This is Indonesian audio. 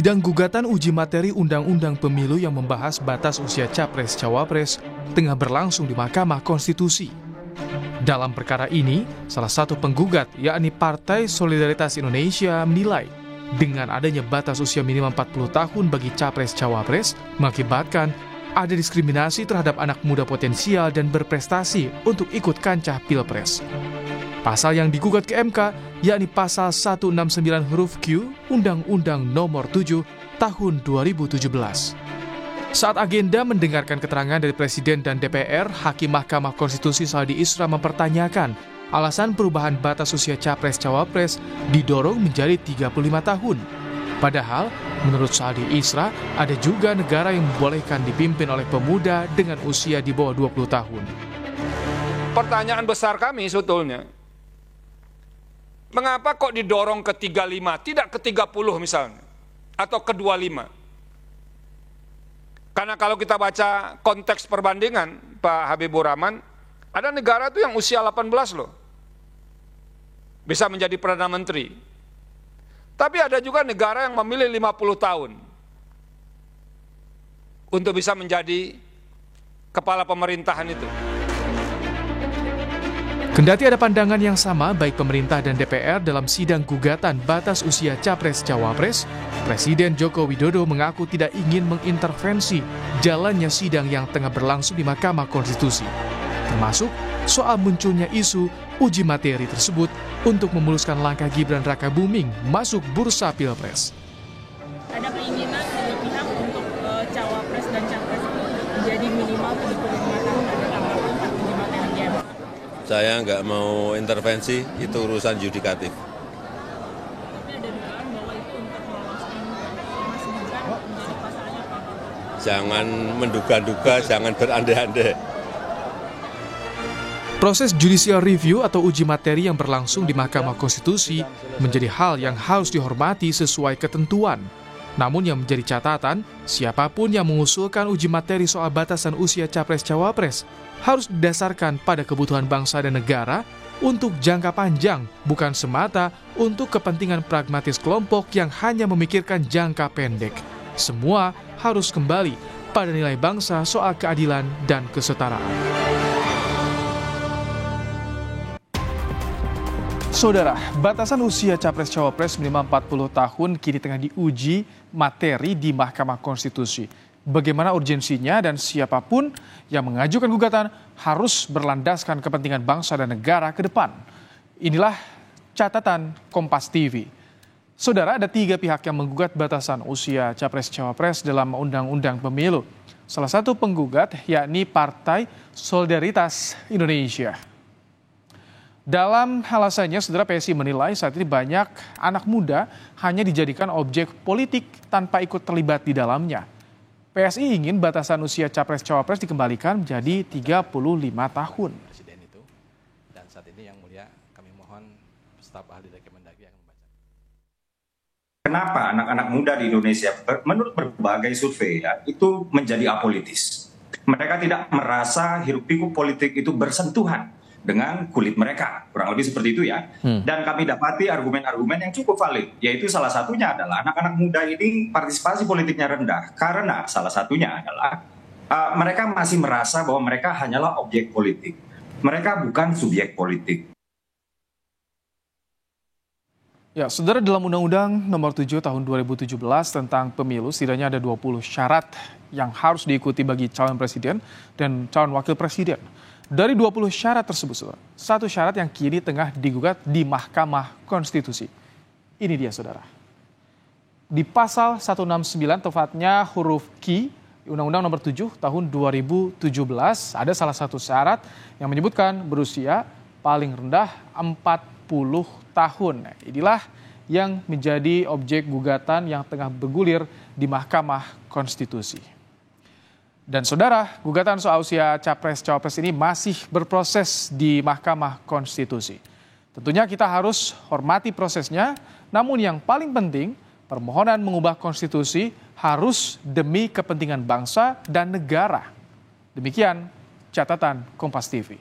Sidang gugatan uji materi Undang-Undang Pemilu yang membahas batas usia Capres-Cawapres tengah berlangsung di Mahkamah Konstitusi. Dalam perkara ini, salah satu penggugat, yakni Partai Solidaritas Indonesia, menilai dengan adanya batas usia minimal 40 tahun bagi Capres-Cawapres mengakibatkan ada diskriminasi terhadap anak muda potensial dan berprestasi untuk ikut kancah Pilpres. Pasal yang digugat ke MK, yakni Pasal 169 huruf Q Undang-Undang Nomor 7 Tahun 2017. Saat agenda mendengarkan keterangan dari Presiden dan DPR, Hakim Mahkamah Konstitusi Saldi Isra mempertanyakan alasan perubahan batas usia Capres-Cawapres didorong menjadi 35 tahun. Padahal, menurut Saldi Isra, ada juga negara yang membolehkan dipimpin oleh pemuda dengan usia di bawah 20 tahun. Pertanyaan besar kami sebetulnya, mengapa kok didorong ke 35, tidak ke 30 misalnya, atau ke 25? Karena kalau kita baca konteks perbandingan, Pak Habibur Rahman, ada negara tuh yang usia 18 loh, bisa menjadi Perdana Menteri. Tapi ada juga negara yang memilih 50 tahun untuk bisa menjadi kepala pemerintahan itu. Kendati ada pandangan yang sama baik pemerintah dan DPR dalam sidang gugatan batas usia Capres-Cawapres, Presiden Joko Widodo mengaku tidak ingin mengintervensi jalannya sidang yang tengah berlangsung di Mahkamah Konstitusi, termasuk soal munculnya isu uji materi tersebut untuk memuluskan langkah Gibran Rakabuming masuk bursa Pilpres. Ada keinginan dari pihak untuk Cawapres dan Capres menjadi minimal 35 tahun, ada tanggapan Pak uji materi MK? Saya nggak mau intervensi, itu urusan yudikatif. Tapi ada dugaan bahwa itu untuk meloloskan Mas Gibran menjadi pasalnya Pak. Jangan menduga-duga, jangan berandai-andai. Proses judicial review atau uji materi yang berlangsung di Mahkamah Konstitusi menjadi hal yang harus dihormati sesuai ketentuan. Namun yang menjadi catatan, siapapun yang mengusulkan uji materi soal batasan usia Capres-Cawapres harus didasarkan pada kebutuhan bangsa dan negara untuk jangka panjang, bukan semata untuk kepentingan pragmatis kelompok yang hanya memikirkan jangka pendek. Semua harus kembali pada nilai bangsa soal keadilan dan kesetaraan. Saudara, batasan usia Capres-Cawapres minimal 40 tahun kini tengah diuji materi di Mahkamah Konstitusi. Bagaimana urgensinya dan siapapun yang mengajukan gugatan harus berlandaskan kepentingan bangsa dan negara ke depan. Inilah catatan Kompas TV. Saudara, ada 3 pihak yang menggugat batasan usia Capres-Cawapres dalam Undang-Undang Pemilu. Salah satu penggugat yakni Partai Solidaritas Indonesia. Dalam alasannya, saudara, PSI menilai saat ini banyak anak muda hanya dijadikan objek politik tanpa ikut terlibat di dalamnya. PSI ingin batasan usia Capres-Cawapres dikembalikan menjadi 35 tahun. Presiden itu, dan saat ini yang mulia kami mohon staf ahli dari Kemendagri yang membaca. Kenapa anak-anak muda di Indonesia menurut berbagai survei itu menjadi apolitis? Mereka tidak merasa hiruk-pikuk politik itu bersentuhan dengan kulit mereka, kurang lebih seperti itu ya. Dan kami dapati argumen-argumen yang cukup valid, yaitu salah satunya adalah anak-anak muda ini partisipasi politiknya rendah, karena salah satunya adalah mereka masih merasa bahwa mereka hanyalah objek politik. Mereka bukan subjek politik. Ya, saudara, dalam Undang-Undang Nomor 7 Tahun 2017 tentang pemilu, setidaknya ada 20 syarat yang harus diikuti bagi calon presiden dan calon wakil presiden. Dari 20 syarat tersebut, saudara, satu syarat yang kini tengah digugat di Mahkamah Konstitusi. Ini dia, saudara. Di pasal 169, tepatnya huruf Q, Undang-Undang Nomor 7 Tahun 2017, ada salah satu syarat yang menyebutkan berusia paling rendah 40 tahun. Inilah yang menjadi objek gugatan yang tengah bergulir di Mahkamah Konstitusi. Dan saudara, gugatan soal usia Capres-Cawapres ini masih berproses di Mahkamah Konstitusi. Tentunya kita harus hormati prosesnya, namun yang paling penting, permohonan mengubah konstitusi harus demi kepentingan bangsa dan negara. Demikian catatan Kompas TV.